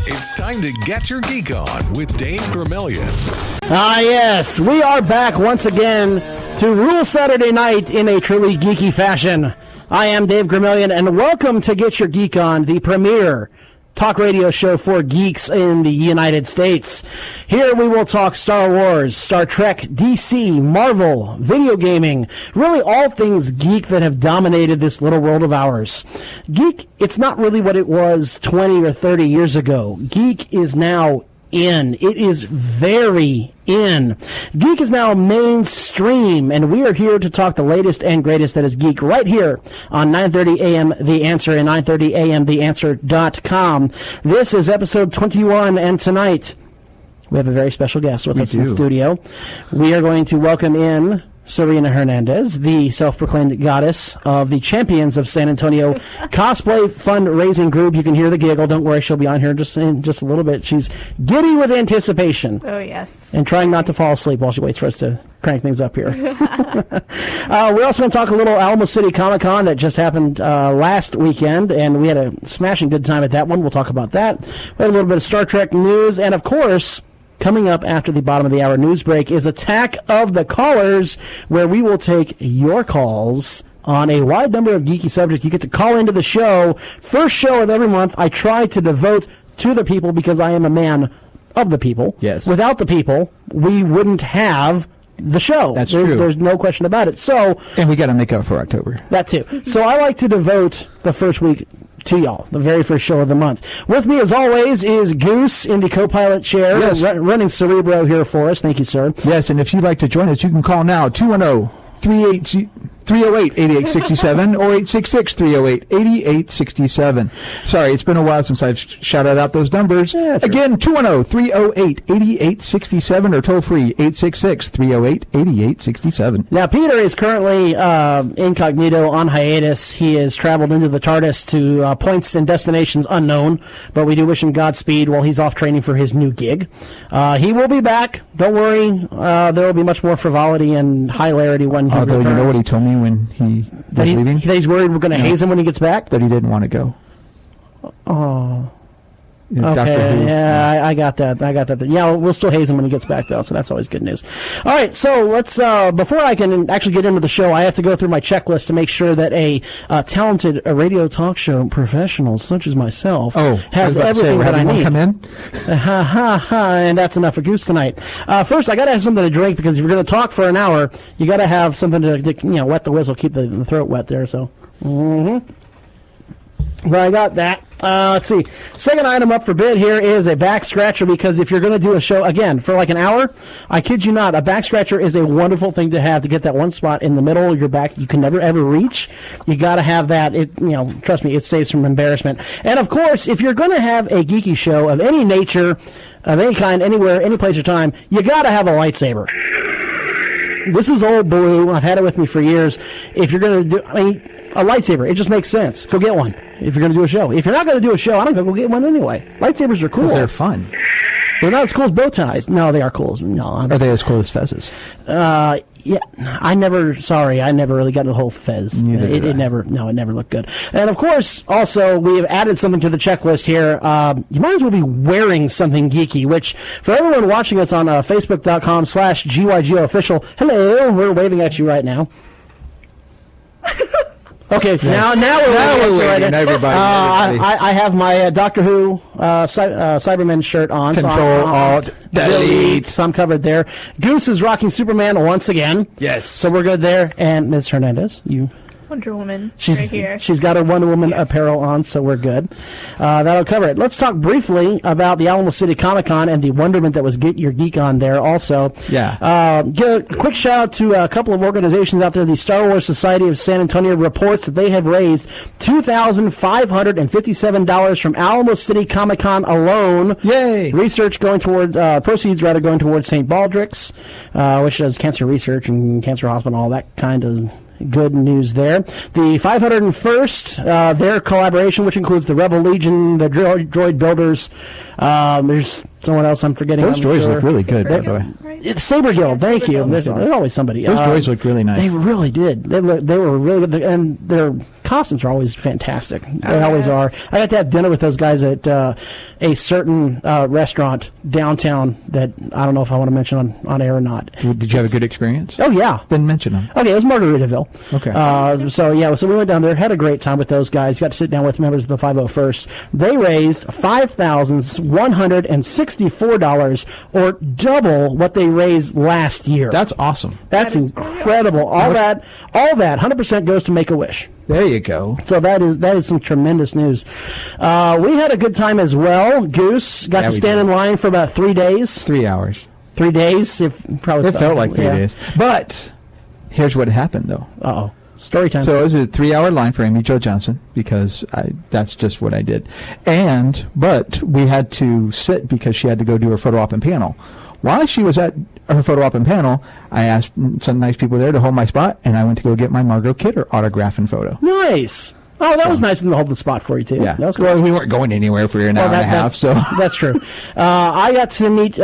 It's time to get your geek on with Dave Gramillion. Yes, we are back once again to rule Saturday night in a truly geeky fashion. I am Dave Gramillion, and welcome to Get Your Geek On, the premier talk radio show for geeks in the United States. Here we will talk Star Wars, Star Trek, DC, Marvel, video gaming, really all things geek that have dominated this little world of ours. Geek, it's not really what it was 20 or 30 years ago. Geek is now in. It is very in. Geek is now mainstream, and we are here to talk the latest and greatest that is geek right here on 9:30 a.m. The Answer and 9:30 a.m. TheAnswer.com. This is episode 21, and tonight we have a very special guest with us in the studio. We are going to welcome in Serena Hernandez, the self-proclaimed goddess of the Champions of San Antonio cosplay fundraising group. You can hear the giggle. Don't worry, she'll be on here in just a little bit. She's giddy with anticipation. Oh, yes. And trying not to fall asleep while she waits for us to crank things up here. We're also going to talk a little Alamo City Comic-Con that just happened last weekend, and we had a smashing good time at that one. We'll talk about that. We had a little bit of Star Trek news, and of course, coming up after the bottom of the hour news break is Attack of the Callers, where we will take your calls on a wide number of geeky subjects. You get to call into the show. First show of every month, I try to devote to the people because I am a man of the people. Yes. Without the people, we wouldn't have the show. That's true. There's no question about it. So, and we got to make up for October. That too. So I like to devote the first week to y'all, the very first show of the month. With me, as always, is Goose in the co-pilot chair, yes, running Cerebro here for us. Thank you, sir. Yes, and if you'd like to join us, you can call now, 210-308-8867 or 866-308-8867. Sorry, it's been a while since I've shouted out those numbers. Yeah, again, 210-308-8867 or toll free 866-308-8867. Now, Peter is currently incognito on hiatus. He has traveled into the TARDIS to points and destinations unknown, but we do wish him Godspeed while he's off training for his new gig. He will be back. Don't worry. There will be much more frivolity and hilarity when he returns. You know what he told me when he was leaving? He's worried we're going to haze him when he gets back? That he didn't want to go. Oh. Okay, yeah, I got that. Yeah, we'll still haze him when he gets back, though, so that's always good news. All right, so let's, before I can actually get into the show, I have to go through my checklist to make sure that a talented radio talk show professional, such as myself, has everything that I need. Come in? And that's enough for Goose tonight. First, I got to have something to drink, because if you're going to talk for an hour, you got to have something to wet the whistle, keep the throat wet there, so. Well, I got that. Let's see. Second item up for bid here is a back scratcher, because if you're going to do a show, again, for like an hour, I kid you not, a back scratcher is a wonderful thing to have to get that one spot in the middle of your back you can never, ever reach. You got to have that. Trust me, it saves from embarrassment. And, of course, if you're going to have a geeky show of any nature, of any kind, anywhere, any place or time, you got to have a lightsaber. This is old blue. I've had it with me for years. If you're going to do, a lightsaber, it just makes sense. Go get one if you're going to do a show. If you're not going to do a show, I don't go get one anyway. Lightsabers are cool. Because they're fun. They're not as cool as bow ties. No, they are cool. Are they as cool as fezzes? Yeah, I never really got the whole fez. It never looked good. And of course, also, we have added something to the checklist here. You might as well be wearing something geeky, which, for everyone watching us on Facebook.com/GYGOofficial, hello, we're waving at you right now. Okay, now we're waving at everybody. I have my Doctor Who Cyberman shirt on. Control, Alt, Delete. So I'm covered there. Goose is rocking Superman once again. Yes. So we're good there. And Ms. Hernandez, you... Wonder Woman right here. She's got her Wonder Woman apparel on, so we're good. That'll cover it. Let's talk briefly about the Alamo City Comic-Con and the wonderment that was Get Your Geek On there also. Yeah. Give a quick shout-out to a couple of organizations out there. The Star Wars Society of San Antonio reports that they have raised $2,557 from Alamo City Comic-Con alone. Yay! Proceeds going towards St. Baldrick's, which does cancer research and cancer hospital and all that kind of good news there. The 501st, their collaboration, which includes the Rebel Legion, the Droid Builders, there's someone else I'm forgetting. Those droids look really good, by the way. Saber Guild, thank you. There's always somebody. Those droids looked really nice. They really did. They were really good, and their costumes are always fantastic. They always are. I got to have dinner with those guys at a certain restaurant downtown that I don't know if I want to mention on air or not. Did you have a good experience? Oh, yeah. Then mention them. Okay, it was Margaritaville. Okay. So we went down there, had a great time with those guys, got to sit down with members of the 501st. They raised $5,164, or double what they raised last year. That's awesome. That's incredible. Awesome. All that 100% goes to Make-A-Wish. There you go. So that is some tremendous news. We had a good time as well. Goose got to stand in line for about 3 days. 3 hours. 3 days. It felt like 3 days. But here's what happened, though. Uh-oh. Story time. So it was a 3-hour line for Amy Jo Johnson because that's just what I did. But we had to sit because she had to go do her photo op and panel. While she was at her photo op and panel, I asked some nice people there to hold my spot, and I went to go get my Margot Kidder autograph and photo. Nice. Oh, that was nice of them to hold the spot for you, too. Yeah. That was cool. Well, we weren't going anywhere for an hour and a half, so. That's true. I got to meet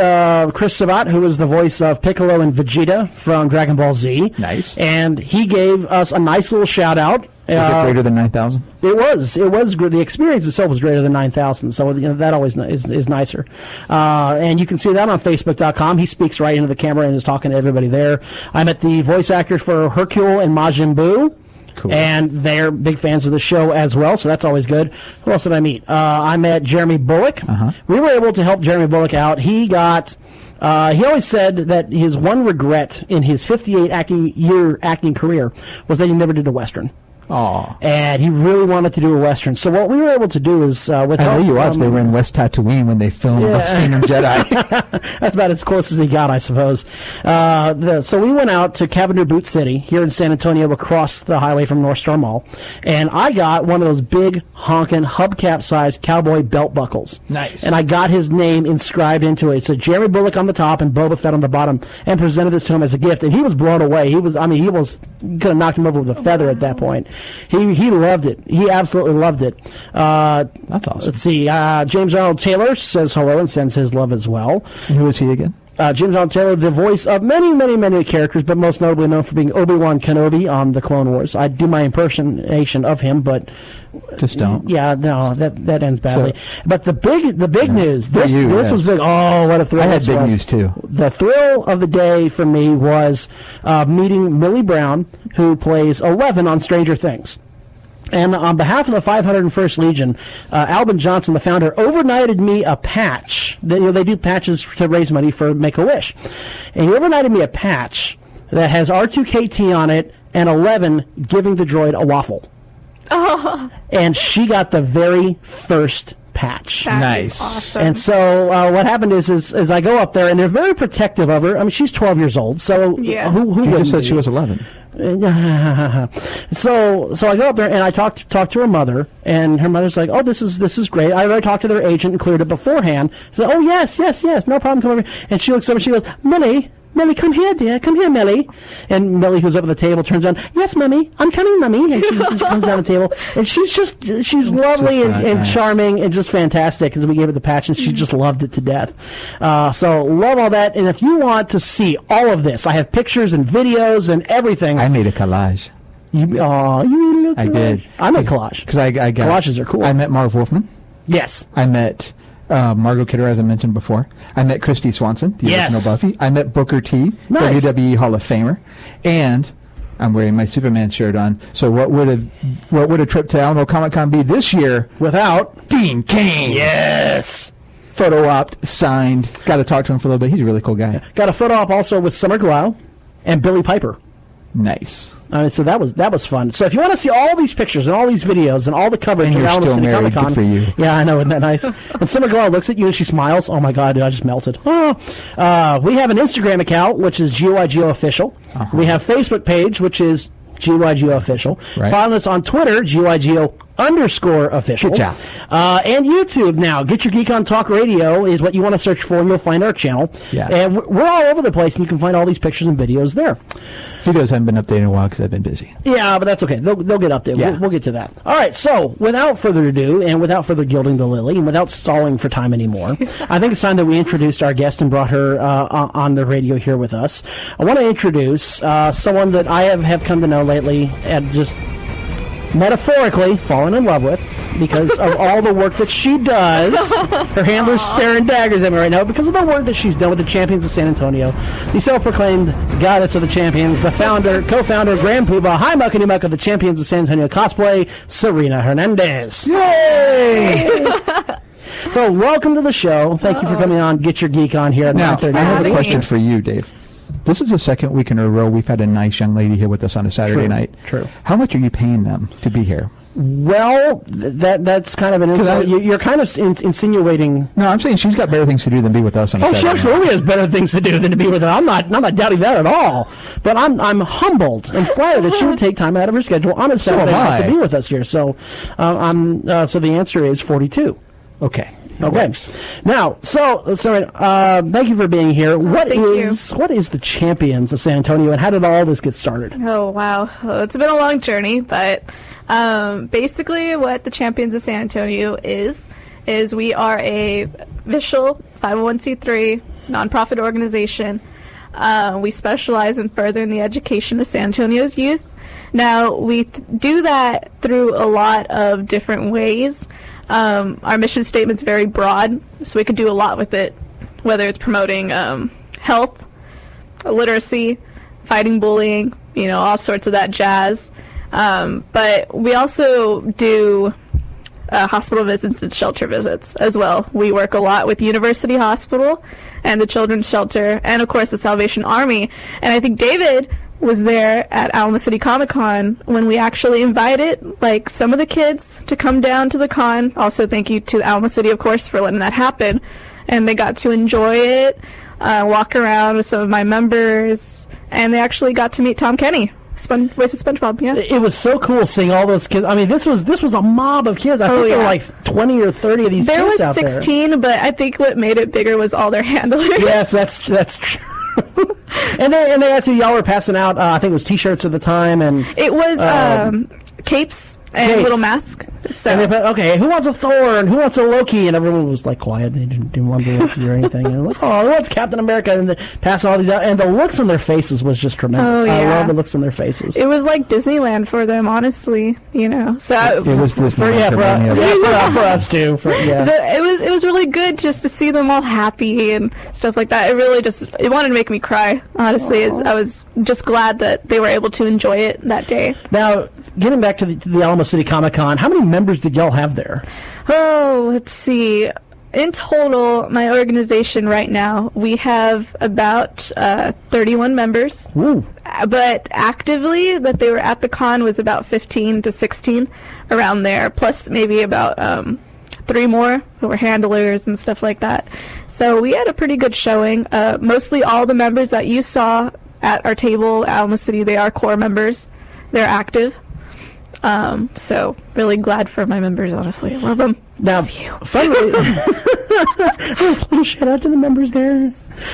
Chris Sabat, who was the voice of Piccolo and Vegeta from Dragon Ball Z. Nice. And he gave us a nice little shout-out. Was it greater than 9,000? It was. The experience itself was greater than 9,000, so that always is nicer. And you can see that on Facebook.com. He speaks right into the camera and is talking to everybody there. I met the voice actors for Hercule and Majin Buu. Cool. And they're big fans of the show as well, so that's always good. Who else did I meet? I met Jeremy Bullock. Uh-huh. We were able to help Jeremy Bullock out. He always said that his one regret in his 58-year acting career was that he never did a Western. Aw. And he really wanted to do a Western. So what we were able to do is with I know you watched. They were in West Tatooine when they filmed Kingdom Jedi. That's about as close as he got, I suppose. So we went out to Cavender Boot City here in San Antonio, across the highway from North Star Mall, and I got one of those big honking hubcap-sized cowboy belt buckles. Nice. And I got his name inscribed into it. It said Jeremy Bullock on the top and Boba Fett on the bottom, and presented this to him as a gift. And he was blown away. He could have knocked him over with a feather at that point. He loved it. He absolutely loved it. That's awesome. Let's see. James Arnold Taylor says hello and sends his love as well. And who is he again? James Arnold Taylor, the voice of many, many, many characters, but most notably known for being Obi-Wan Kenobi on the Clone Wars. I do my impersonation of him, but just don't. Yeah, no, that ends badly. But the big news. This was big. Oh, what a thrill! I had big news too. The thrill of the day for me was meeting Millie Brown, who plays 11 on Stranger Things. And on behalf of the 501st Legion, Albin Johnson, the founder, overnighted me a patch. They do patches to raise money for Make-A-Wish. And he overnighted me a patch that has R2KT on it and 11 giving the droid a waffle. Oh. And she got the very first patch. Nice. Awesome. And so what happened is I go up there, and they're very protective of her. I mean, she's 12 years old, so who You wouldn't just said be? she was 11. So I go up there and I talk to her mother, and her mother's like, "Oh, this is great." I already talked to their agent and cleared it beforehand. So, "Oh, yes, no problem, come over." And she looks up and she goes, Millie, come here, dear. Come here, Millie. And Millie, who's up at the table, turns on, "Yes, Mummy. I'm coming, Mummy." And she comes down the table. And she's lovely and charming and just fantastic. As we gave her the patch, and she just loved it to death. So love all that. And if you want to see all of this, I have pictures and videos and everything. I made a collage. You made a collage? I did. I made collage. Because I got collages are cool. I met Marv Wolfman. Yes. I met Margot Kidder, as I mentioned before. I met Christy Swanson, the original Buffy. I met Booker T, Nice. WWE Hall of Famer. And I'm wearing my Superman shirt on. So what would a trip to Alamo Comic-Con be this year Without Dean Cain? Yes. Photo opt, signed. Got to talk to him for a little bit. He's a really cool guy. Got a photo op also with Summer Glau and Billy Piper. Nice. So that was fun. So if you want to see all these pictures and all these videos and all the coverage And of you're Alamo still City married. Comic-Con, Good for you. Yeah, I know, isn't that nice? And Summer Glau looks at you and she smiles. Oh my God, dude, I just melted. Oh. We have an Instagram account, which is GYGO Official. We have Facebook page, which is GYGO Official. Right. Follow us on Twitter, GYGO _official. Good job. And YouTube now. Get Your Geek On Talk Radio is what you want to search for, and you'll find our channel. Yeah. And we're all over the place, and you can find all these pictures and videos there. Videos haven't been updated in a while because I've been busy. Yeah, but that's okay. They'll get updated. Yeah. We'll get to that. All right, so without further ado, and without further gilding the lily, and without stalling for time anymore, I think it's time that we introduced our guest and brought her on the radio here with us. I want to introduce someone that I have come to know lately and just metaphorically fallen in love with because of all the work that she does. Her handler's staring daggers at me right now because of the work that she's done with the Champions of San Antonio, the self-proclaimed goddess of the champions, the co-founder, Grand Poobah, High Muckety Muck of the Champions of San Antonio cosplay, Serena Hernandez. Yay! So welcome to the show. Thank you for coming on. Get Your Geek On here at Now, 9:30. I have a question for you, Dave. This is the second week in a row we've had a nice young lady here with us on a Saturday night. True. How much are you paying them to be here? Well, that's kind of an insult. You're kind of insinuating. No, I'm saying she's got better things to do than be with us on a Oh, Saturday she night. absolutely has better things to do than to be with her. I'm not doubting that at all. But I'm humbled and flattered that she would take time out of her schedule on a Saturday night to be with us here. So, so the answer is 42. Okay. Okay. Now, thank you for being here. What is the Champions of San Antonio, and how did all this get started? Oh, wow. Well, it's been a long journey, but basically what the Champions of San Antonio is we are a official 501c3. It's a nonprofit organization. We specialize in furthering the education of San Antonio's youth. Now, we do that through a lot of different ways. Our mission statement's very broad, so we could do a lot with it, whether it's promoting health, literacy, fighting bullying, all sorts of that jazz. But we also do hospital visits and shelter visits as well. We work a lot with University Hospital and the Children's Shelter, and of course the Salvation Army. And I think David was there at Alamo City Comic-Con when we actually invited some of the kids to come down to the con. Also, thank you to Alamo City, of course, for letting that happen. And they got to enjoy it, walk around with some of my members, and they actually got to meet Tom Kenny, voice of SpongeBob. Yeah, it was so cool seeing all those kids. I mean, this was a mob of kids. I think there were like 20 or 30 of these kids out there. There was 16, but I think what made it bigger was all their handlers. Yes, that's true. And they actually, y'all were passing out, I think it was T-shirts at the time, and it was capes and little mask. So. And okay, who wants a Thor and who wants a Loki? And everyone was like quiet. They didn't want the Loki or anything. And like, oh, who wants Captain America? And pass all these out. And the looks on their faces was just tremendous. Oh, yeah. I love the looks on their faces. It was like Disneyland for them, honestly. So it was Disneyland for us too. So it was really good just to see them all happy and stuff like that. It really it wanted to make me cry. Honestly, I was just glad that they were able to enjoy it that day. Now, getting back to the Alamo City Comic-Con, how many members did y'all have there? Oh, let's see. In total, my organization right now, we have about 31 members. Ooh. But actively, that they were at the con was about 15 to 16 around there, plus maybe about 3 more who were handlers and stuff like that. So we had a pretty good showing. Mostly all the members that you saw at our table, Alamo City, they are core members. They're active. So really glad for my members, honestly. I love them. Now, little shout out to the members there.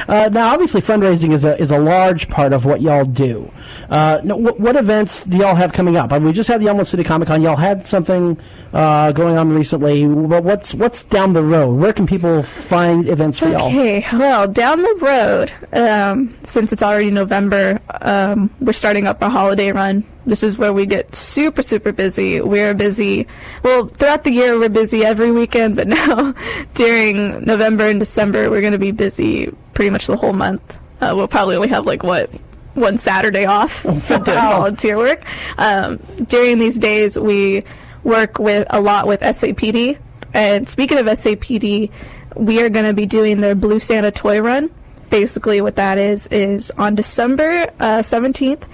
Now, obviously, fundraising is a large part of what y'all do. What events do y'all have coming up? We just had the Alamo City Comic-Con. Y'all had something going on recently. But what's down the road? Where can people find events for y'all? Okay, well, down the road, since it's already November, we're starting up a holiday run. This is where we get super, super busy. We're busy. Well, throughout the year, we're busy every weekend, but now during November and December, we're going to be busy pretty much the whole month. We'll probably only have one Saturday off for doing volunteer work. During these days, we work a lot with SAPD. And speaking of SAPD, we are going to be doing their Blue Santa toy run. Basically what that is on December 17th,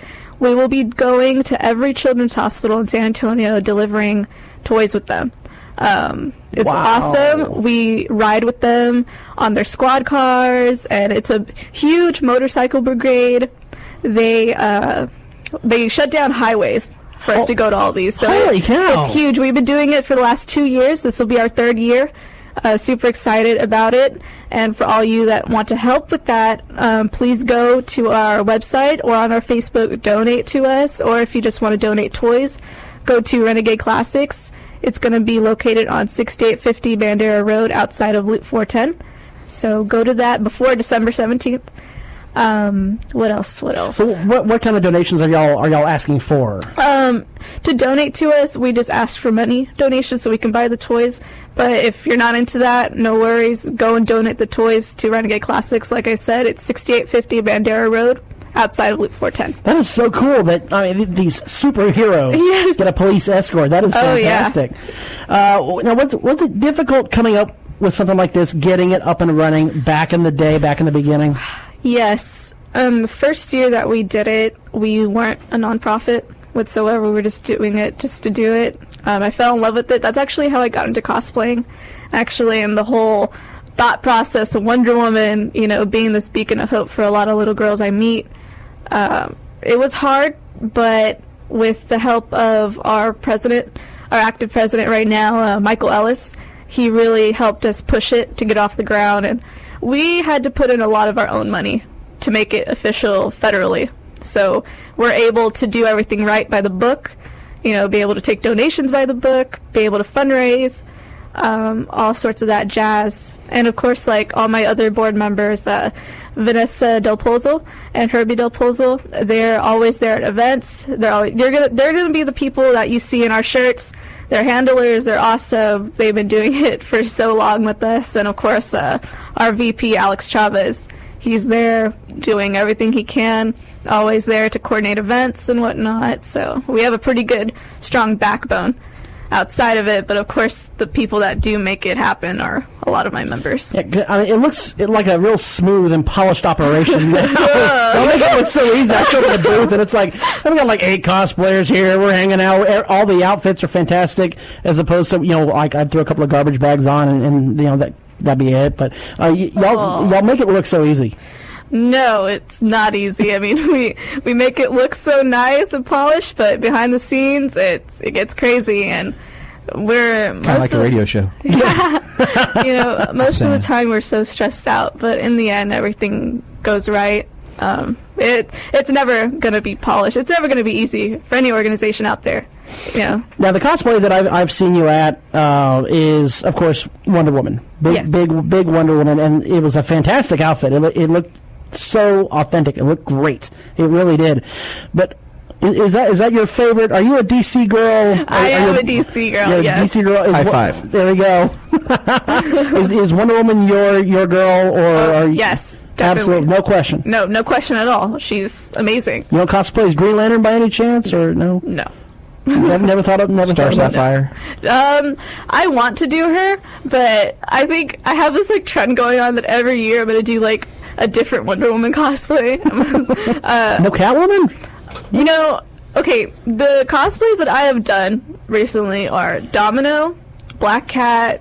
we will be going to every children's hospital in San Antonio delivering toys with them. It's awesome. We ride with them on their squad cars, and it's a huge motorcycle brigade. They shut down highways for us to go to all these. So Holy cow. It's huge. We've been doing it for the last 2 years. This will be our 3rd year. Super excited about it. And for all you that want to help with that, please go to our website or on our Facebook, donate to us. Or if you just want to donate toys, go to Renegade Classics. It's going to be located on 6850 Bandera Road outside of Loop 410. So go to that before December 17th. What else? So what kind of donations are y'all asking for? To donate to us, we just ask for money donations so we can buy the toys. But if you're not into that, no worries. Go and donate the toys to Renegade Classics. Like I said, it's 6850 Bandera Road outside of Loop 410. That is so cool that these superheroes get a police escort. That is fantastic. Now, was it difficult coming up with something like this, getting it up and running back in the beginning? Yes. The first year that we did it, we weren't a nonprofit whatsoever. We were just doing it just to do it. I fell in love with it. That's actually how I got into cosplaying. Actually, and the whole thought process of Wonder Woman, being this beacon of hope for a lot of little girls I meet. It was hard, but with the help of our president, our active president right now, Michael Ellis, he really helped us push it to get off the ground. And we had to put in a lot of our own money to make it official federally. So we're able to do everything right by the book, be able to take donations by the book, be able to fundraise, all sorts of that jazz. And of course, like all my other board members, Vanessa Del Pozo and Herbie Del Pozo, they're always there at events. They're gonna be the people that you see in our shirts. They're handlers. They're awesome. They've been doing it for so long with us. And of course, our VP Alex Chavez, he's there doing everything he can. Always there to coordinate events and whatnot. So we have a pretty good, strong backbone outside of it, but of course the people that do make it happen are a lot of my members. Yeah, it looks like a real smooth and polished operation. Don't make it look so easy. I showed up at the booth and it's like, we got like 8 cosplayers here, we're hanging out, all the outfits are fantastic, as opposed to, like I'd throw a couple of garbage bags on and that'd be it, but y'all make it look so easy. No, it's not easy. I mean, we make it look so nice and polished, but behind the scenes, it gets crazy, and we're kind of like a radio show. Yeah, most of the time we're so stressed out, but in the end, everything goes right. It's never gonna be polished. It's never gonna be easy for any organization out there. Yeah. Now the cosplay that I've seen you at is, of course, Wonder Woman. Big Wonder Woman, and it was a fantastic outfit. It looked so authentic. It looked great. It really did. But is that your favorite? Are you a DC girl? I am a DC girl. You're a yes. DC girl. High five. There we go. is Wonder Woman your girl, or are you? Yes. Definitely. Absolutely, no question. No question at all. She's amazing. You don't cosplay as Green Lantern by any chance, or no? No. Never thought of Star Sapphire. I want to do her, but I think I have this trend going on that every year I'm gonna do a different Wonder Woman cosplay. No Catwoman? Okay, the cosplays that I have done recently are Domino, Black Cat,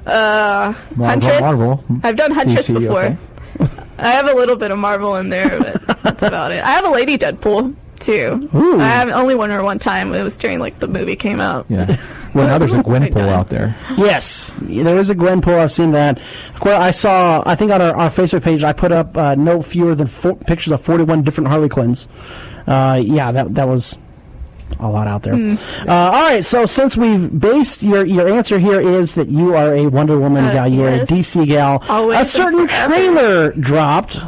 Huntress. Marvel. I've done Huntress DC, before. okay. I have a little bit of Marvel in there, but that's about it. I have a Lady Deadpool too. Ooh. I have only won her one time. It was during the movie came out. Yeah. Well, now there's a Gwenpool out there. Yes, there is a Gwenpool. I've seen that. Of course, I think on our Facebook page, I put up no fewer than pictures of 41 different Harley Quinns. That was a lot out there. All right, so since we've based your answer here is that you are a Wonder Woman gal, you are a DC gal. Always a certain trailer dropped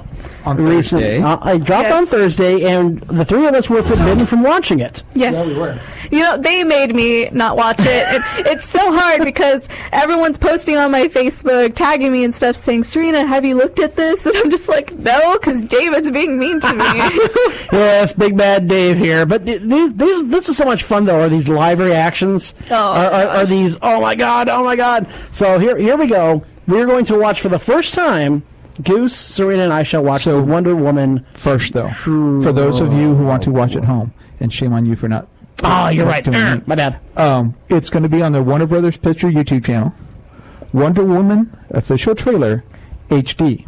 On Thursday. It dropped on Thursday, and the three of us were forbidden from watching it. Yes. Yeah, we were. They made me not watch it. It's so hard because everyone's posting on my Facebook, tagging me and stuff, saying, Serena, have you looked at this? And I'm just like, no, because David's being mean to me. Yes, Big Bad Dave here. But this is so much fun, though, are these live reactions. Are these, oh my God. So here we go. We're going to watch for the first time. Goose, Serena, and I shall watch the Wonder Woman first, though. For those of you who want to watch at home, and shame on you for not. Oh, you're right. My bad. It's going to be on the Warner Brothers Picture YouTube channel. Wonder Woman official trailer HD.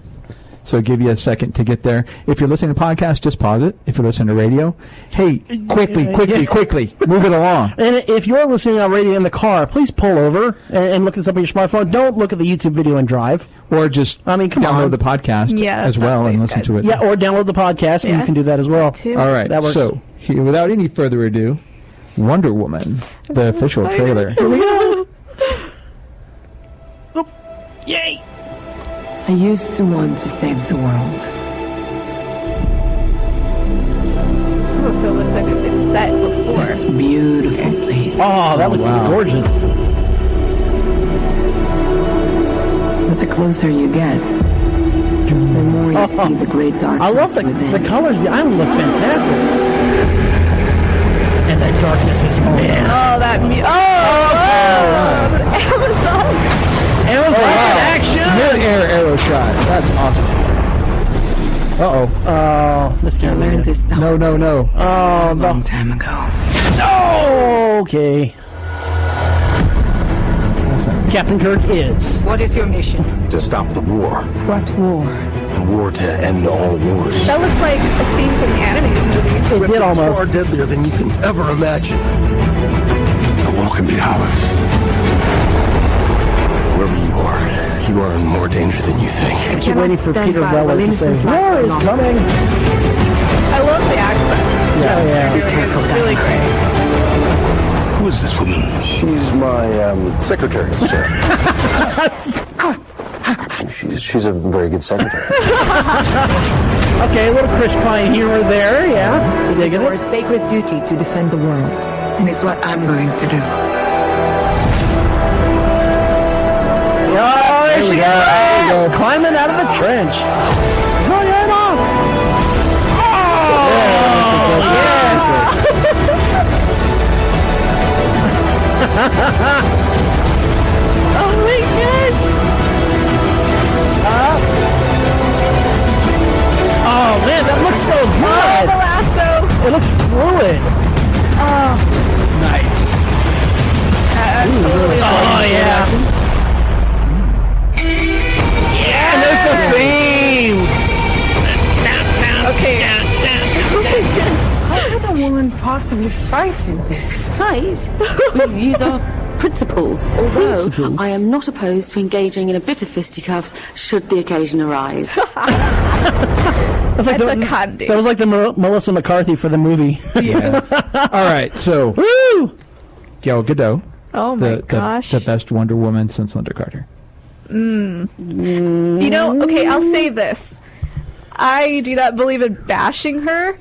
So give you a second to get there. If you're listening to the podcast, just pause it. If you're listening to radio, hey, quickly, move it along. And if you're listening on radio in the car, please pull over and look at something on your smartphone. Don't look at the YouTube video and drive. Or just download the podcast as well and listen to it. Yeah, or download the podcast, and you can do that as well. All right, so here, without any further ado, Wonder Woman, the official trailer. Here we go. Oh, yay! I used to want to save the world. Oh, so it looks like it's been set before. This beautiful place. Oh, that looks gorgeous. But the closer you get, the more you see the great darkness I love the colors. The island looks fantastic. And that darkness is man. Oh, that Amazon. Action! Mid-air arrow shot. That's awesome. Uh-oh. Oh, this I learned this No. a long time ago. No! Okay. Captain Kirk is. What is your mission? To stop the war. What war? The war to end all wars. That looks like a scene from the animated movie. It did almost. Far deadlier than you can ever imagine. The wall can be ours. Wherever you are in more danger than you think. I keep waiting for Peter Weller to say, war is coming. I love the accent. Yeah. It's really great. Who is this woman? She's my secretary, sir. she's a very good secretary. Okay, a little Chris Pine here or there, yeah. You It is digging our it? sacred duty to defend the world. And it's what I'm going to do. Oh, there she goes. Climbing out of the trench. Oh, yeah, no. Oh, yes. Oh my gosh! Oh, man, that looks so Oh, the good. lasso! It looks fluid. Oh, Nice. totally. Oh, yeah. Yeah, there's the theme. Okay. How could a woman possibly fight in this? Fight? These are principles. Although I am not opposed to engaging in a bit of fisticuffs should the occasion arise. That's like That's a candy. That was like the Melissa McCarthy for the movie. Yes. All right, so Woo! Gal Gadot, Oh my gosh. the best Wonder Woman since Linda Carter. You know, okay, I'll say this. I do not believe in bashing her.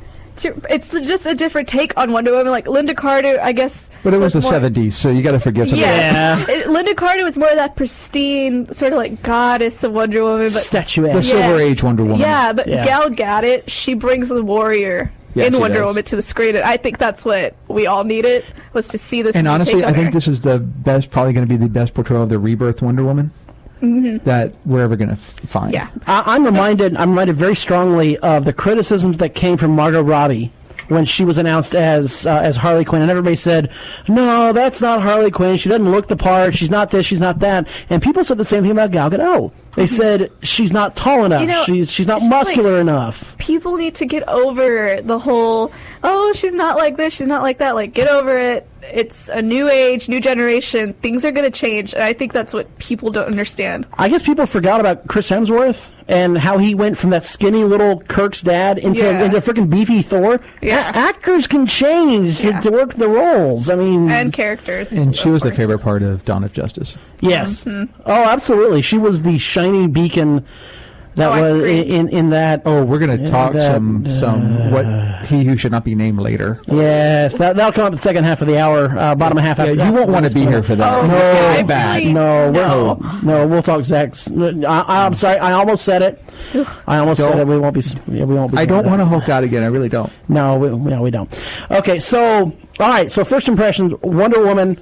It's just a different take on Wonder Woman. Like, Linda Carter, I guess... But it was the more, 70s, so you got to forgive something. Yeah. Linda Carter was more of that pristine, sort of like goddess of Wonder Woman. But Statuette. The Silver Age Wonder Woman. Yeah, but Yeah. Gal Gadot, she brings the warrior Yeah, in she Wonder does. Woman to the screen. And I think that's what we all needed, was to see this. And honestly, take on I think her. this is the best, probably going to be the best portrayal of the Rebirth Wonder Woman that we're ever going to find. Yeah. I'm reminded very strongly of the criticisms that came from Margot Robbie when she was announced as Harley Quinn, and everybody said, "No, that's not Harley Quinn. She doesn't look the part. She's not this. She's not that." And people said the same thing about Gal Gadot. They said she's not tall enough. You know, she's not just muscular like- enough. People need to get over the whole, oh, she's not like this, she's not like that. Like, get over it. It's a new age, new generation. Things are going to change, and I think that's what people don't understand. I guess people forgot about Chris Hemsworth and how he went from that skinny little Kirk's dad into freaking beefy Thor. Yeah. Actors can change to work the roles. I mean, And characters. And she of was the course. favorite part of Dawn of Justice. yes. Oh, absolutely. She was the shining beacon that Oh, I was agree. in that. Oh, we're going to talk that, some what he who should not be named later. Yes, that'll come up the second half of the hour, bottom half. Yeah, after you won't want to be here for that. Oh, No, yeah, I bad. really- No, we'll talk Zach's. I'm sorry, I almost said it. I almost said it. We won't be. We won't be. I don't want to Hulk out again. I really don't. No, we don't. Okay, so all right. So first impressions: Wonder Woman.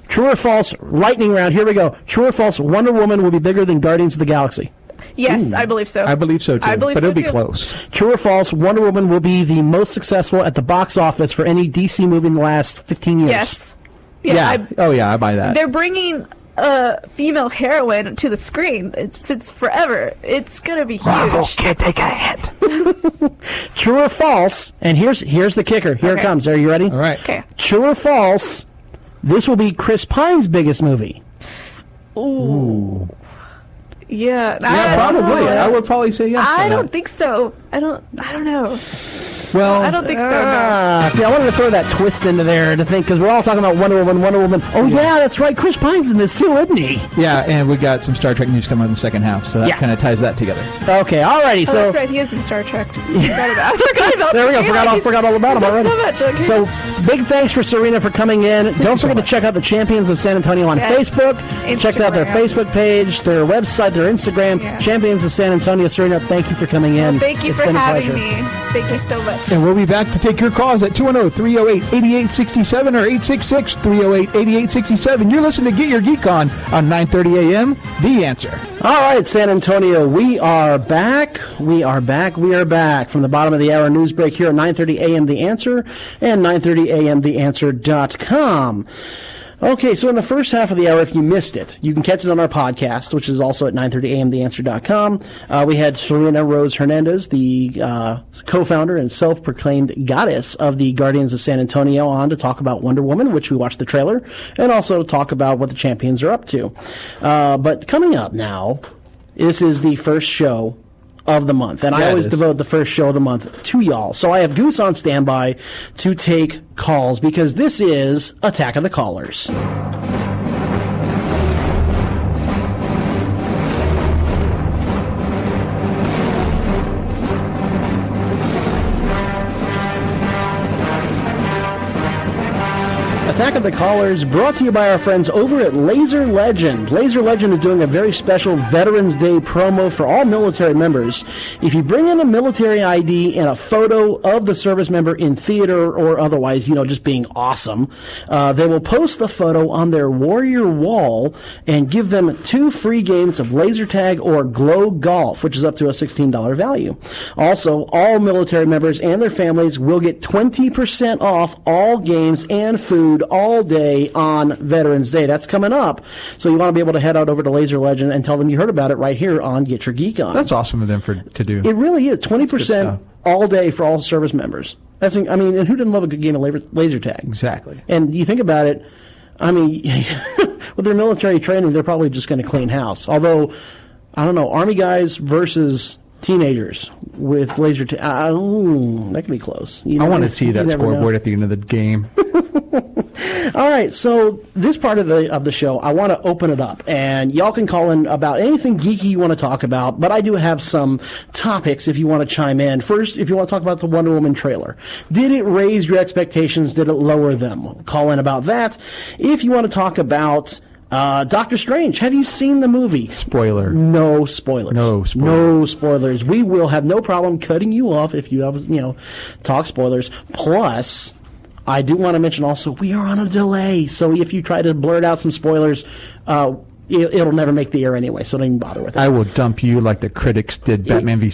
True or false? Lightning round. Here we go. True or false? Wonder Woman will be bigger than Guardians of the Galaxy. Yes, I believe so. I believe so too. I believe but so, it'll be too. close. True or false? Wonder Woman will be the most successful at the box office for any DC movie in the last 15 years. Yes. Yeah. I I buy that. They're bringing a female heroine to the screen since forever. It's gonna be huge. Can't take a hit. True or false? And here's the kicker. Here it comes. Are you ready? All right. Okay. True or false? This will be Chris Pine's biggest movie. Ooh. Yeah. Yeah, probably. I would probably say yes. I don't think so. I don't know. Well, I don't think so. No. See, I wanted to throw that twist into there to think, because we're all talking about Wonder Woman. Oh, yeah, that's right. Chris Pine's in this, too, isn't he? yeah, and we got some Star Trek news coming in the second half, so that kind of ties that together. Okay, all righty. Oh, that's right. He is in Star Trek. I forgot about there we go. Forgot all about him already. So much. Okay. So, big thanks for Serena for coming in. Don't forget to check out the Champions of San Antonio on Facebook. Check out their Facebook page, their website, their Instagram. Yes. Champions of San Antonio. Serena, thank you for coming in. Well, thank you for having me. Thank you so much. And we'll be back to take your calls at 210-308-8867 or 866-308-8867. You're listening to Get Your Geek On 9:30 a.m. The Answer. All right, San Antonio, we are back. We are back from the bottom of the hour news break here at 9:30 a.m. The Answer and 9:30 a.m. TheAnswer.com. Okay, so in the first half of the hour, if you missed it, you can catch it on our podcast, which is also at 9:30 a.m. TheAnswer.com. We had Serena Rose Hernandez, the co-founder and self-proclaimed goddess of the Guardians of San Antonio, on to talk about Wonder Woman, which we watched the trailer, and also talk about what the champions are up to. But coming up now, this is the first show of the month, and I always devote the first show of the month to y'all. So I have Goose on standby to take calls, because this is Attack of the Callers. Attack of the Callers, brought to you by our friends over at Laser Legend. Laser Legend is doing a very special Veterans Day promo for all military members. If you bring in a military ID and a photo of the service member in theater or otherwise, just being awesome, they will post the photo on their Warrior Wall and give them 2 free games of laser tag or glow golf, which is up to a $16 value. Also, all military members and their families will get 20% off all games and food all day on Veterans Day. That's coming up. So you want to be able to head out over to Laser Legend and tell them you heard about it right here on Get Your Geek On. That's awesome of them to do. It really is. 20% all day for all service members. And who didn't love a good game of laser tag? Exactly. And you think about it, with their military training, they're probably just going to clean house. Although, I don't know, Army guys versus teenagers with laser tag, that could be close. I want to see that scoreboard at the end of the game. All right, so this part of the show, I want to open it up, and y'all can call in about anything geeky you want to talk about, but I do have some topics if you want to chime in. First, if you want to talk about the Wonder Woman trailer. Did it raise your expectations? Did it lower them? Call in about that. If you want to talk about Doctor Strange, have you seen the movie? Spoiler. No spoilers. No spoilers. No spoilers. We will have no problem cutting you off if you have, talk spoilers. Plus, I do want to mention also, we are on a delay, so if you try to blurt out some spoilers, it'll never make the air anyway, so don't even bother with it. I will dump you like the critics did Batman v.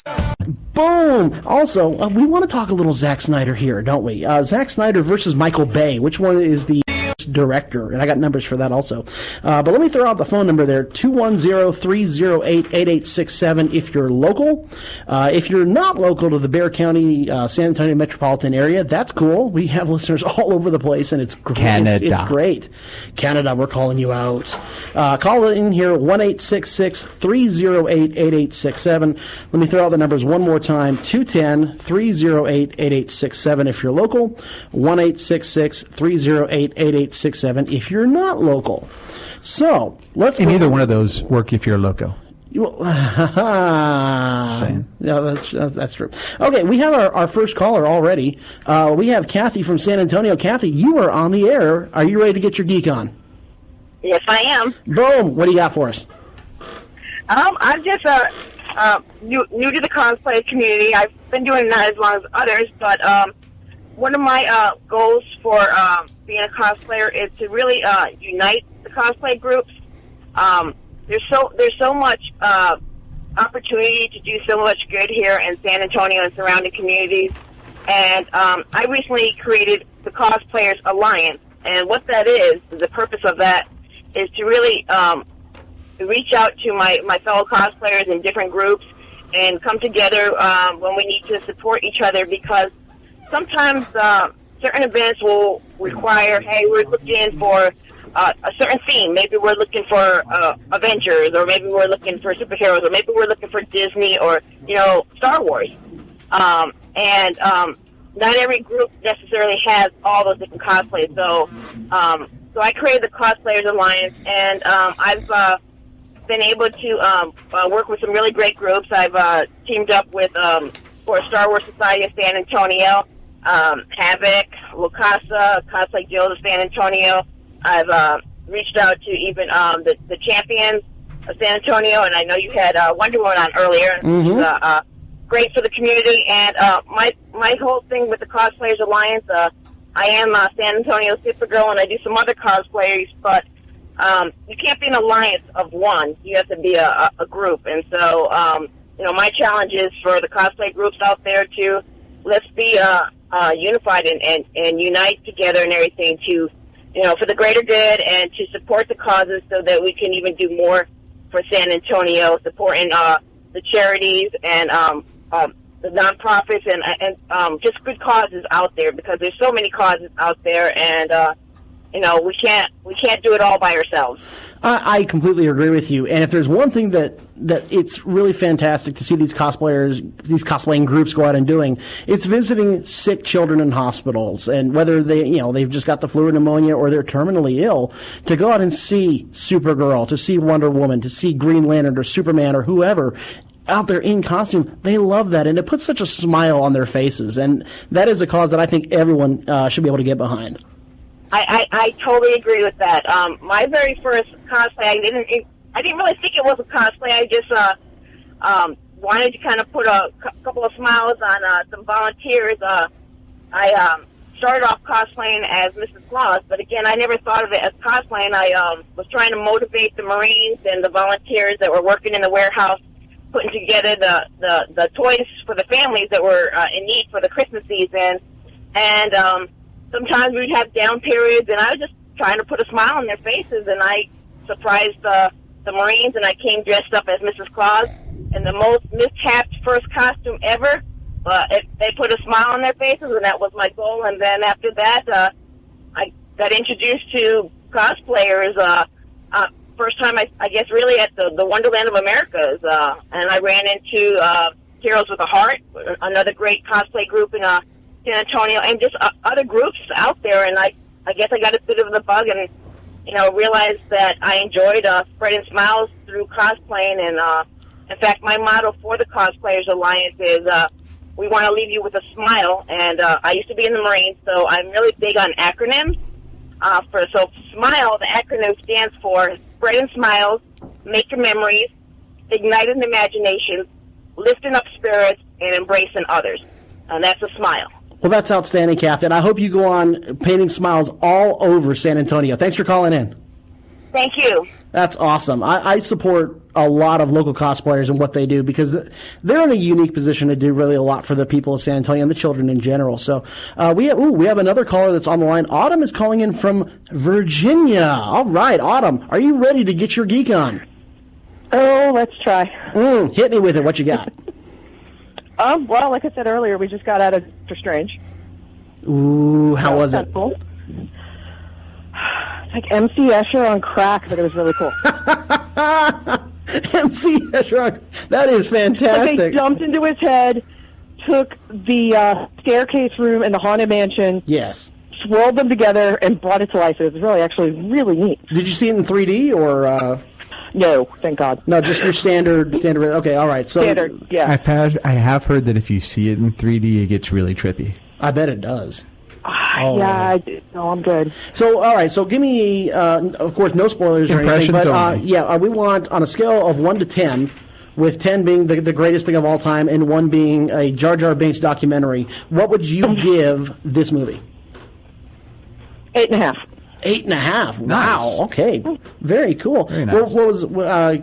Boom! Also, we want to talk a little Zack Snyder here, don't we? Zack Snyder versus Michael Bay. Which one is the director? And I got numbers for that also. But let me throw out the phone number there, 210-308-8867 if you're local. If you're not local to the Bexar County, San Antonio metropolitan area, that's cool. We have listeners all over the place, and it's great. Canada. It's great. Canada, we're calling you out. Call in here, 1-866-308-8867. Let me throw out the numbers one more time, 210-308-8867 if you're local, 1-866-308-8867 if you're not local. So, let's And either one of those work if you're loco. Saying. Yeah, that's true. Okay, we have our first caller already. We have Kathy from San Antonio. Kathy, you are on the air. Are you ready to get your geek on? Yes, I am. Boom. What do you got for us? I'm just new to the cosplay community. I've been doing that as long as others, but one of my goals for being a cosplayer is to really unite the cosplay groups. There's so much opportunity to do so much good here in San Antonio and surrounding communities. And I recently created the Cosplayers Alliance. And what that is, the purpose of that is to really reach out to my fellow cosplayers in different groups and come together when we need to support each other, because sometimes certain events will require, hey, we're looking for a certain theme. Maybe we're looking for Avengers, or maybe we're looking for superheroes, or maybe we're looking for Disney, or, Star Wars. And not every group necessarily has all those different cosplays. So I created the Cosplayers Alliance, and I've been able to work with some really great groups. I've teamed up with for Star Wars Society of San Antonio, Havoc, Wakasa, Cosplay Guild of San Antonio. I've reached out to even the Champions of San Antonio, and I know you had Wonder Woman on earlier. Mm-hmm. Great for the community, and my whole thing with the Cosplayers Alliance, I am San Antonio Supergirl, and I do some other cosplayers, but you can't be an alliance of one. You have to be a group, and so my challenge is for the cosplay groups out there to let's be unified and unite together and everything to for the greater good and to support the causes so that we can even do more for San Antonio, supporting the charities and the nonprofits and just good causes out there, because there's so many causes out there, and we can't do it all by ourselves. I completely agree with you. And if there's one thing that it's really fantastic to see these cosplaying groups go out and doing, it's visiting sick children in hospitals, and whether they've just got the flu or pneumonia or they're terminally ill, to go out and see Supergirl, to see Wonder Woman, to see Green Lantern or Superman or whoever out there in costume. They love that, and it puts such a smile on their faces, and that is a cause that I think everyone should be able to get behind. I totally agree with that. My very first cosplay, I didn't really think it was a cosplay. I just wanted to kind of put a couple of smiles on some volunteers. I started off cosplaying as Mrs. Claus, but again, I never thought of it as cosplaying. I was trying to motivate the Marines and the volunteers that were working in the warehouse, putting together the toys for the families that were in need for the Christmas season. And sometimes we'd have down periods, and I was just trying to put a smile on their faces, and I surprised the Marines, and I came dressed up as Mrs. Claus in the most mishapped first costume ever. They put a smile on their faces, and that was my goal. And then after that, I got introduced to cosplayers. First time, I guess, really at the Wonderland of Americas, and I ran into Heroes with a Heart, another great cosplay group in San Antonio, and just other groups out there. And I guess I got a bit of the bug, and realized that I enjoyed spreading smiles through cosplaying. And in fact, my motto for the Cosplayers Alliance is we want to leave you with a smile. And I used to be in the Marines, so I'm really big on acronyms. So SMILE, the acronym stands for spreading smiles, making memories, igniting imaginations, lifting up spirits, and embracing others. And that's a SMILE. Well, that's outstanding, Kathy, and I hope you go on painting smiles all over San Antonio. Thanks for calling in. Thank you. That's awesome. I support a lot of local cosplayers and what they do, because they're in a unique position to do really a lot for the people of San Antonio and the children in general. So we have another caller that's on the line. Autumn is calling in from Virginia. All right, Autumn, are you ready to get your geek on? Oh, let's try. Hit me with it. What you got? Well, like I said earlier, we just got out of Doctor Strange. Ooh, how was it? Cool. It's like MC Escher on crack, but it was really cool. MC Escher, that is fantastic. Like they jumped into his head, took the staircase room in the Haunted Mansion, yes, swirled them together, and brought it to life. It was really neat. Did you see it in 3D or? No, thank God. No, just your standard. Okay, all right. So standard, yeah. I have heard that if you see it in 3D, it gets really trippy. I bet it does. Yeah, I'm good. So, all right. So, give me, of course, no spoilers or anything. But we want on a scale of 1 to 10, with 10 being the greatest thing of all time, and 1 being a Jar Jar Binks documentary. What would you give this movie? 8.5. 8.5. Wow. Nice. Okay. Very cool. Very nice. What was?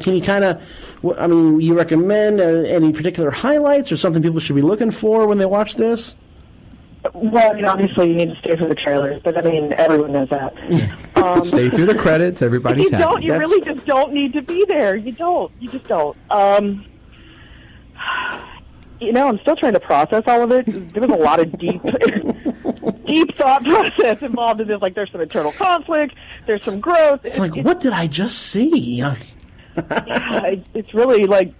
Can you kind of? You recommend any particular highlights or something people should be looking for when they watch this? Well, I mean, obviously you need to stay for the trailers, but I mean, everyone knows that. Stay through the credits. Everybody's you happy. don't. You really just don't need to be there. You don't. You just don't. You know, I'm still trying to process all of it. There was a lot of deep thought process involved in this. Like, there's some internal conflict. There's some growth. It's like, what did I just see? Yeah, it's really like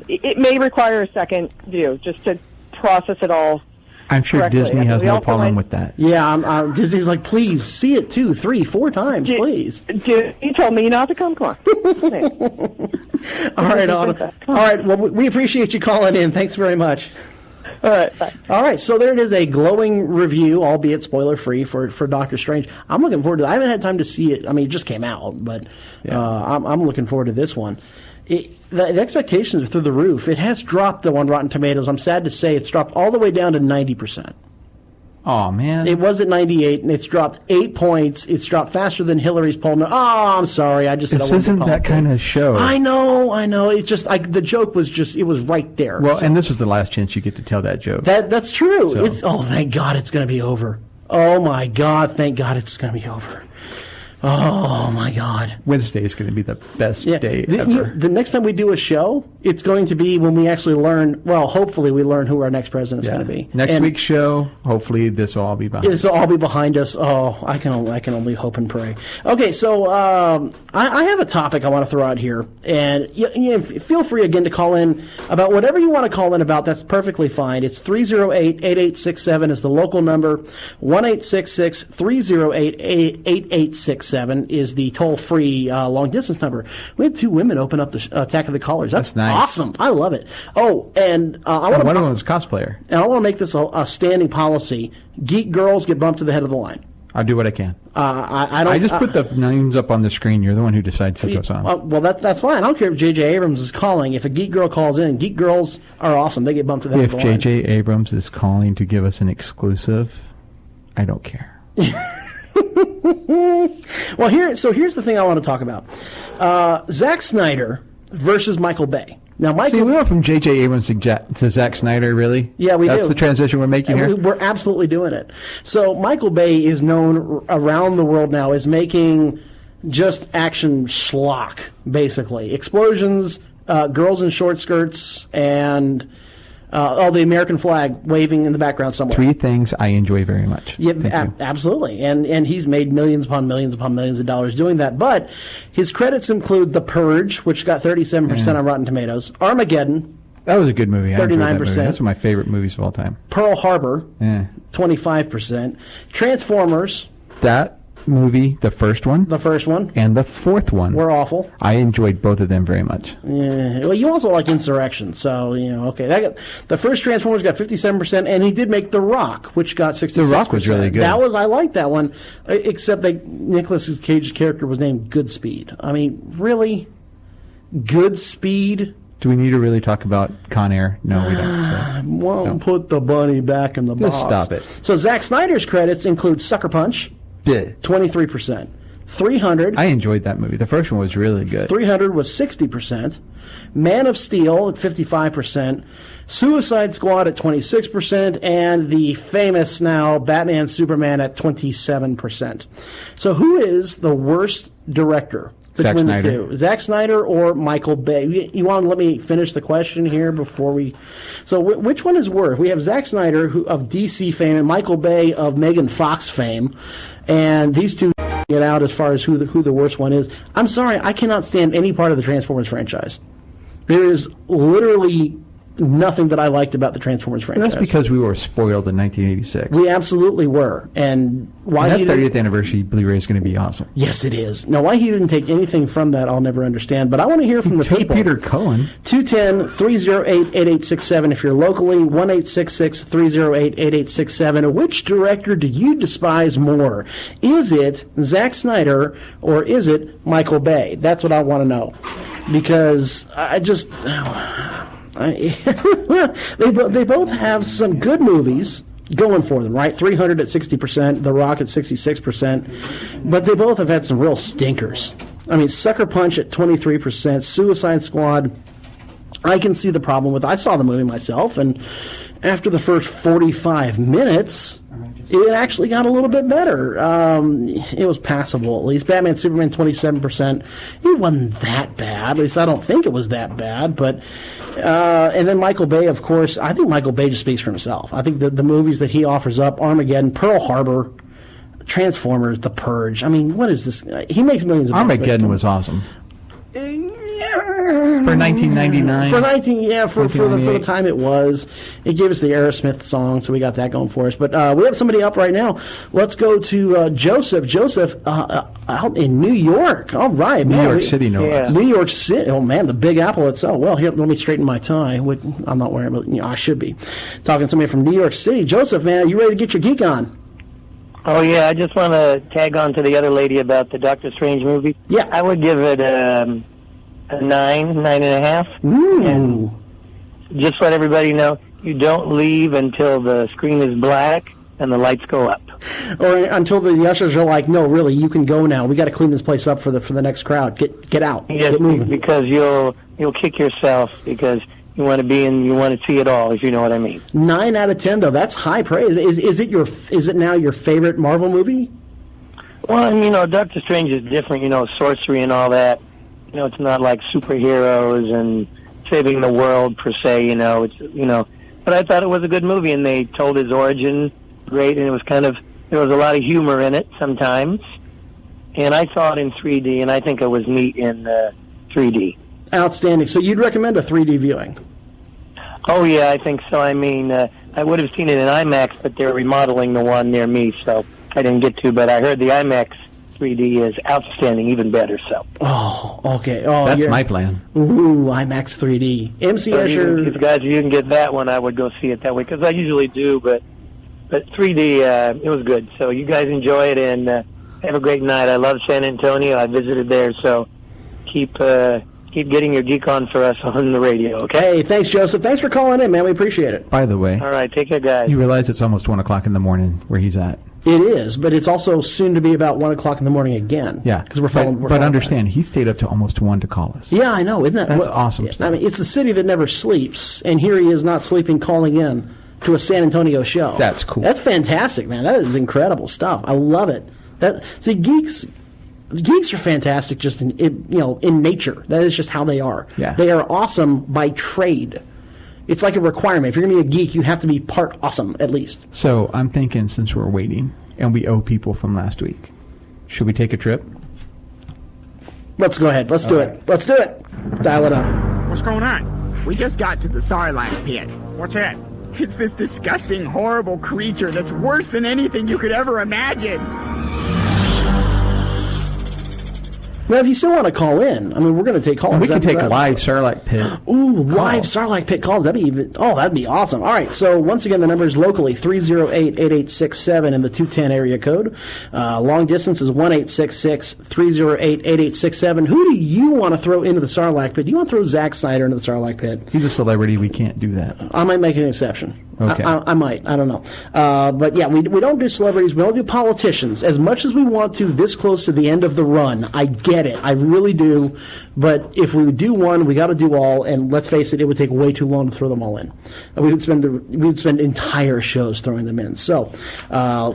it may require a second view just to process it all. I'm sure correctly. Disney has no problem with that. Yeah, Disney's like, please see it 2, 3, 4 times, please. He told me not to come. Come on. All right, Autumn. All right. Well, we appreciate you calling in. Thanks very much. All right. Bye. All right. So there it is, a glowing review, albeit spoiler-free, for Doctor Strange. I'm looking forward to it. I haven't had time to see it. I mean, it just came out, but I'm looking forward to this one. The expectations are through the roof. It has dropped, though, on Rotten Tomatoes. I'm sad to say it's dropped all the way down to 90%. Oh, man. It was at 98, and it's dropped 8 points. It's dropped faster than Hillary's poll. Oh, I'm sorry. I just said this isn't that kind of show. I know. It's just like the joke was just, it was right there. Well, and this is the last chance you get to tell that joke. That's true. So. Thank God it's going to be over. Oh, my God. Thank God it's going to be over. Oh, my God. Wednesday is going to be the best day ever. The next time we do a show, it's going to be when we actually learn, well, hopefully we learn who our next president is going to be. Next week's show, hopefully this will all be behind us. This will all be behind us. Oh, I can only hope and pray. Okay, so I have a topic I want to throw out here. And feel free again to call in about whatever you want to call in about. That's perfectly fine. It's 308-8867 is the local number. 1-866-308-8867 is the toll-free long-distance number. We had 2 women open up the Attack of the Callers. That's nice. Awesome. I love it. Oh, and I want to... One of them is a cosplayer. And I want to make this a standing policy. Geek girls get bumped to the head of the line. I'll do what I can. I just put the names up on the screen. You're the one who decides who goes on. Well, that's fine. I don't care if J.J. Abrams is calling. If a geek girl calls in, geek girls are awesome. They get bumped to the head of the line. If J.J. Abrams is calling to give us an exclusive, I don't care. Well, here's the thing I want to talk about. Zack Snyder versus Michael Bay. Now, we went from J.J. Abrams to Zack Snyder, really? Yeah, we do. That's the transition we're making here? We're absolutely doing it. So Michael Bay is known around the world now as making just action schlock, basically. Explosions, girls in short skirts, and... the American flag waving in the background somewhere. 3 things I enjoy very much. Yeah, absolutely. And he's made millions upon millions upon millions of dollars doing that. But his credits include The Purge, which got 37% on Rotten Tomatoes. Armageddon. That was a good movie. 39%. I enjoyed that movie. That's one of my favorite movies of all time. Pearl Harbor. 25%. Transformers. That movie, the first one, and the fourth one were awful. I enjoyed both of them very much. Yeah. Well, you also like Insurrection, so okay. The first Transformers got 57%, and he did make The Rock, which got 66%. The Rock was really good. I liked that one, except that Nicolas Cage's character was named Goodspeed. I mean, really, Goodspeed. Do we need to really talk about Con Air? No, we don't. So. Won't put the bunny back in the box. Just stop it. So Zack Snyder's credits include Sucker Punch. 23%. 300. I enjoyed that movie. The first one was really good. 300 was 60%. Man of Steel at 55%. Suicide Squad at 26%. And the famous now Batman Superman at 27%. So who is the worst director between the two? Zack Snyder or Michael Bay? You want to let me finish the question here before we... So which one is worse? We have Zack Snyder of DC fame and Michael Bay of Megan Fox fame. And these two get out as far as who the worst one is. I'm sorry, I cannot stand any part of the Transformers franchise. There is literally nothing that I liked about the Transformers franchise. That's because we were spoiled in 1986. We absolutely were. And why that 30th anniversary Blu-ray is going to be awesome. Yes, it is. Now, why he didn't take anything from that, I'll never understand. But I want to hear from the people. Peter Cohen. 210-308-8867 if you're locally. 1-866-308-8867. Which director do you despise more? Is it Zack Snyder or is it Michael Bay? That's what I want to know. Because I just... they both have some good movies going for them, right? 300 at 60%, The Rock at 66%, but they both have had some real stinkers. I mean, Sucker Punch at 23%, Suicide Squad I can see the problem with. I saw the movie myself, and after the first 45 minutes, it actually got a little bit better. It was passable, at least. Batman, Superman, 27%. It wasn't that bad. At least I don't think it was that bad. But and then Michael Bay, of course. I think Michael Bay just speaks for himself. I think the movies that he offers up, Armageddon, Pearl Harbor, Transformers, The Purge. I mean, what is this? He makes millions of dollars. Armageddon was awesome. For 1999. For the time it was. It gave us the Aerosmith song, so we got that going for us. But we have somebody up right now. Let's go to Joseph. Joseph, out in New York. All right. New York City, no less. New York City. Oh, man, the Big Apple itself. Well, here, let me straighten my tie. I'm not wearing it, but I should be. Talking to somebody from New York City. Joseph, man, are you ready to get your geek on? Oh, yeah, I just want to tag on to the other lady about the Doctor Strange movie. Yeah. I would give it a 9.5. And just let everybody know, you don't leave until the screen is black and the lights go up. Or until the ushers are like, no, really, you can go now. We got to clean this place up for the next crowd. Get out. Yes, get moving. Because you'll kick yourself because you want to see it all, if you know what I mean. 9 out of 10, though. That's high praise. Is it now your favorite Marvel movie? Well, and, Doctor Strange is different, sorcery and all that. It's not like superheroes and saving the world per se, But I thought it was a good movie, and they told his origin great, and it was there was a lot of humor in it sometimes. And I saw it in 3D, and I think it was neat in 3D. Outstanding. So you'd recommend a 3D viewing? Oh, yeah, I think so. I mean, I would have seen it in IMAX, but they're remodeling the one near me, so I didn't get to. But I heard the IMAX 3D is outstanding, even better. So. Oh, okay. Oh, that's my plan. Ooh, IMAX 3D. MC Escher. If guys, you can get that one, I would go see it that way, because I usually do, but 3D, it was good. So you guys enjoy it, and have a great night. I love San Antonio. I visited there, so keep getting your geek on for us on the radio, okay? Hey, thanks, Joseph. Thanks for calling in, man. We appreciate it. By the way. All right, take care, guys. You realize it's almost 1 o'clock in the morning where he's at. It is, but it's also soon to be about 1 o'clock in the morning again. Yeah. Because we're following. But understand, he stayed up to almost 1 to call us. Yeah, I know. Isn't that That's awesome stuff. I mean, it's the city that never sleeps, and here he is not sleeping, calling in to a San Antonio show. That's cool. That's fantastic, man. That is incredible stuff. I love it. Geeks are fantastic just in nature. That is just how they are. Yeah. They are awesome by trade. It's like a requirement. If you're going to be a geek, you have to be part awesome, at least. So I'm thinking, since we're waiting, and we owe people from last week, should we take a trip? Let's go ahead. Let's do it. Let's do it. Dial it up. What's going on? We just got to the Sarlacc pit. What's that? It's this disgusting, horrible creature that's worse than anything you could ever imagine. Now, if you still want to call in, I mean, we're going to take calls. We can take a live Sarlacc pit. Ooh, live Sarlacc pit calls. That'd be awesome. All right. So once again, the number is locally 308-8867 in the 210 area code. Long distance is 1-866-308-8867. Who do you want to throw into the Sarlacc pit? Do you want to throw Zack Snyder into the Sarlacc pit? He's a celebrity. We can't do that. I might make an exception. Okay. I might. I don't know. But yeah, we don't do celebrities. We don't do politicians. As much as we want to this close to the end of the run, I get it. I really do. But if we do one, we got to do all. And let's face it, it would take way too long to throw them all in. We would spend entire shows throwing them in. So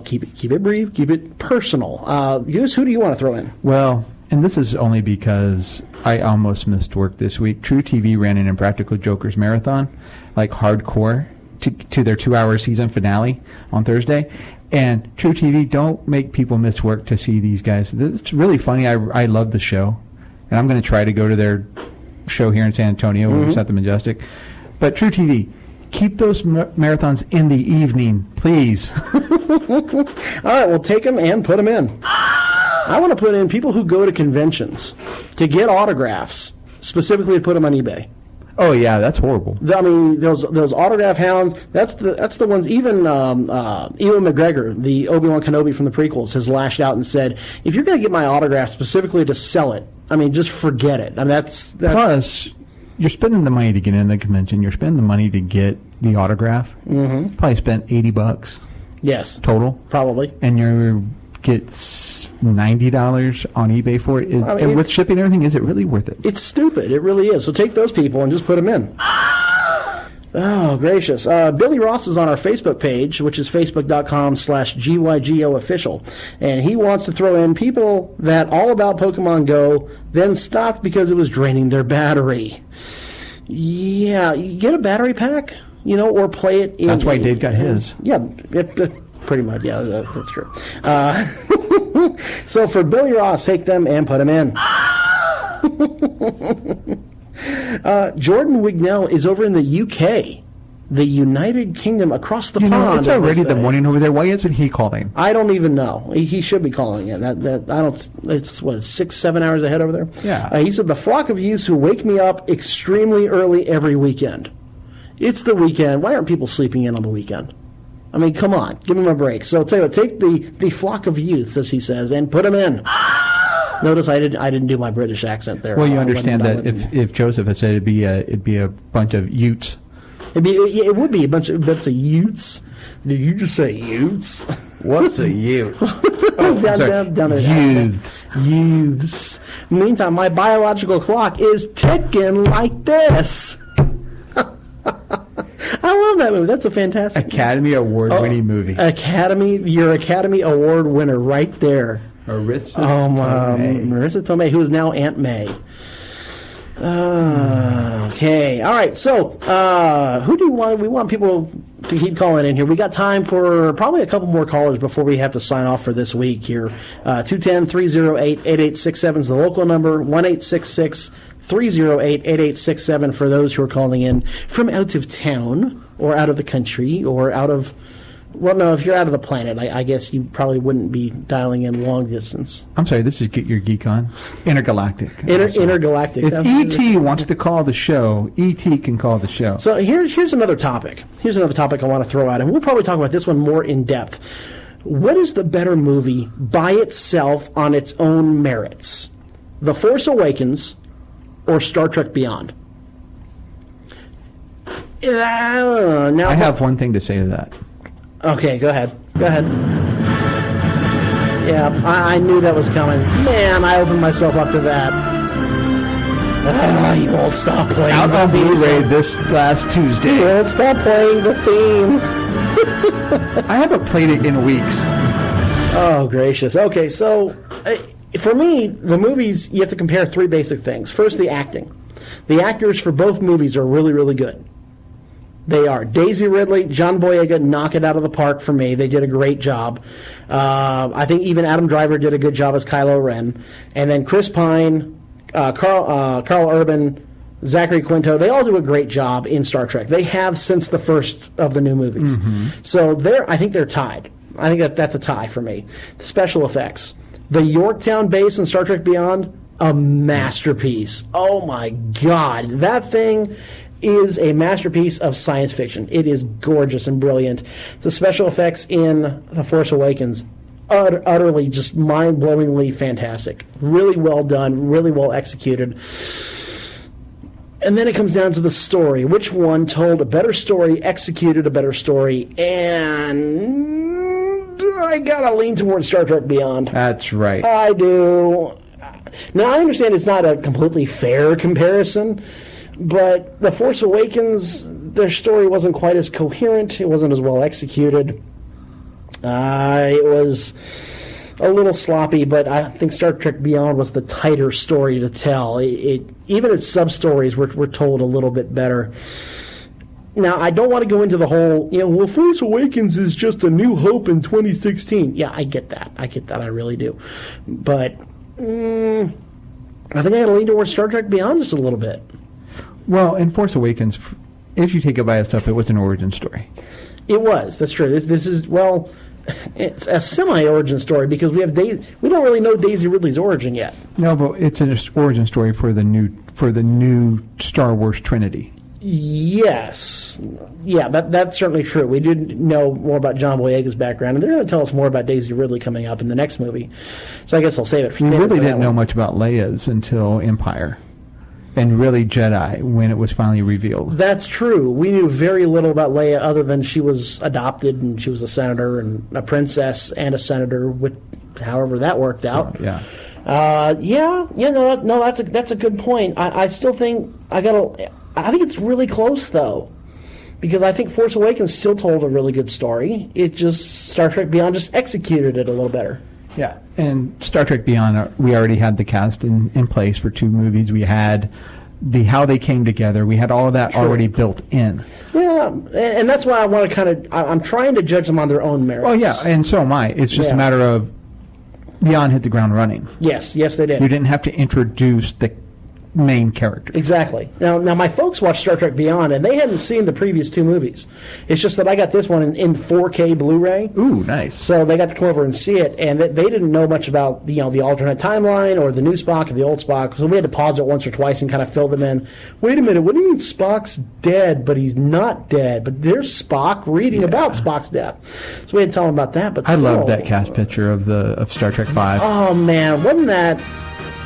keep it brief, keep it personal. Goose, who do you want to throw in? Well, and this is only because I almost missed work this week. True TV ran an Impractical Jokers marathon, like hardcore, to their 2-hour season finale on Thursday. And True TV, don't make people miss work to see these guys. It's really funny. I love the show. And I'm going to try to go to their show here in San Antonio when it's at the Majestic. But True TV, keep those marathons in the evening, please. All right, we'll take them and put them in. I want to put in people who go to conventions to get autographs, specifically to put them on eBay. Oh yeah, that's horrible. I mean, those autograph hounds. That's the ones. Even Ewan McGregor, the Obi-Wan Kenobi from the prequels, has lashed out and said, "If you're going to get my autograph specifically to sell it, I mean, just forget it." I mean, that's plus you're spending the money to get in the convention. You're spending the money to get the autograph. Mm-hmm. Probably spent $80. Yes, total probably, and you're get $90 on eBay for it. And with shipping and everything, is it really worth it? It's stupid. It really is. So take those people and just put them in. Oh, gracious. Billy Ross is on our Facebook page, which is facebook.com/GYGO official. And he wants to throw in people that all about Pokemon Go, then stopped because it was draining their battery. Yeah, you get a battery pack, or play it in... That's why Dave got his. Yeah, pretty much. Yeah, that's true. So for Billy Ross, take them and put them in. Jordan Wignell is over in the UK, the United Kingdom, across the pond. It's already the morning over there. Why isn't he calling? I don't even know. He should be calling it. It's 6-7 hours ahead over there. Yeah. He said the flock of youths who wake me up extremely early every weekend. It's the weekend. Why aren't people sleeping in on the weekend? I mean, come on, give him a break. So tell you what, take the flock of youths, as he says, and put them in. Notice I didn't do my British accent there. Well, you understand that if Joseph had said it'd be a bunch of Utes. It would be a bunch of Utes. Did you just say Utes? What's a Ute? down Youths. Meantime, my biological clock is ticking like this. I love that movie. That's a fantastic Academy Award-winning movie. Your Academy Award winner right there. Marissa Tomei, who is now Aunt May. Okay. All right. So, who do you want? We want people to keep calling in here. We got time for probably a couple more callers before we have to sign off for this week here. 210-308-8867 is the local number. 1-866-308-8867 for those who are calling in from out of town or out of the country or out of... Well, no, if you're out of the planet, I guess you probably wouldn't be dialing in long distance. I'm sorry, this is Get Your Geek On. Intergalactic. Intergalactic. If E.T. wants to call the show, E.T. can call the show. So here's another topic. Here's another topic I want to throw out, and we'll probably talk about this one more in depth. What is the better movie by itself on its own merits? The Force Awakens or Star Trek Beyond? I have one thing to say to that. Okay, go ahead. Yeah, I knew that was coming. Man, I opened myself up to that. You won't stop playing out on Blu-ray this last Tuesday. You won't stop playing the theme. I haven't played it in weeks. Oh, gracious. Okay, so for me, the movies, you have to compare three basic things. First, the acting. The actors for both movies are really, really good. They are. Daisy Ridley, John Boyega knock it out of the park for me. They did a great job. I think even Adam Driver did a good job as Kylo Ren. And then Chris Pine, Carl Urban, Zachary Quinto, they all do a great job in Star Trek. They have since the first of the new movies. Mm-hmm. So I think they're tied. I think that's a tie for me. The special effects. The Yorktown base in Star Trek Beyond, a masterpiece. Oh my God. That thing is a masterpiece of science fiction. It is gorgeous and brilliant. The special effects in The Force Awakens, utterly just mind-blowingly fantastic. Really well done, really well executed. And then it comes down to the story. Which one told a better story, executed a better story, and I gotta lean towards Star Trek Beyond. That's right. I do. Now, I understand it's not a completely fair comparison, but The Force Awakens, their story wasn't quite as coherent. It wasn't as well executed. It was a little sloppy, but I think Star Trek Beyond was the tighter story to tell. Even its sub-stories were told a little bit better. Now, I don't want to go into the whole, well, Force Awakens is just a new hope in 2016. Yeah, I get that. I really do. But I think I got to lean towards Star Trek Beyond just a little bit. Well, in Force Awakens, if you take it by itself, it was an origin story. It was. That's true. This is, well, it's a semi-origin story because we don't really know Daisy Ridley's origin yet. No, but it's an origin story for the new Star Wars Trinity. Yes. Yeah, that's certainly true. We did know more about John Boyega's background, and they're going to tell us more about Daisy Ridley coming up in the next movie. So I guess I'll save it for We really didn't know much about Leia's until Empire. and really Jedi when it was finally revealed. That's true. We knew very little about Leia other than she was adopted and she was a senator and a princess and a senator, however that worked out. Yeah. That's a good point. I still think I think it's really close though, because I think Force Awakens still told a really good story. It just Star Trek Beyond just executed it a little better. Yeah, and Star Trek Beyond, we already had the cast in place for 2 movies. We had how they came together. We had all of that already built in. Yeah, and that's why I want to I'm trying to judge them on their own merits. Oh yeah, and so am I. It's just a matter of Beyond hit the ground running. Yes, they did. You didn't have to introduce the main character. Exactly. Now my folks watched Star Trek Beyond, and they hadn't seen the previous 2 movies. It's just that I got this one in 4K Blu-ray. Ooh, nice. So they got to come over and see it, and they didn't know much about the alternate timeline or the new Spock or the old Spock. So we had to pause it once or twice and kind of fill them in. Wait a minute, what do you mean Spock's dead, but he's not dead? But there's Spock reading about Spock's death. So we had to tell them about that. But I love that cast picture of Star Trek V. Oh man, wasn't that?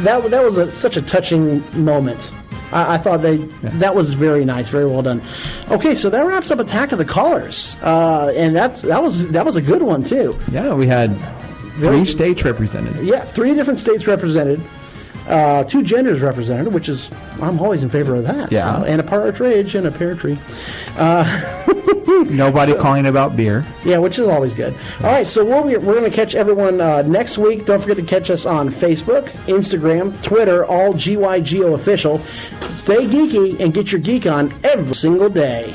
That was such a touching moment. I thought that was very nice, very well done. Okay, so that wraps up Attack of the Callers, and that was a good one too. Yeah, we had 3 states represented. Yeah, 3 different states represented, 2 genders represented, which is I'm always in favor of that. Yeah, so, and a partridge and a pear tree. Nobody calling about beer. Yeah, which is always good. All right, so we're going to catch everyone next week. Don't forget to catch us on Facebook, Instagram, Twitter, all GYGO official. Stay geeky and get your geek on every single day.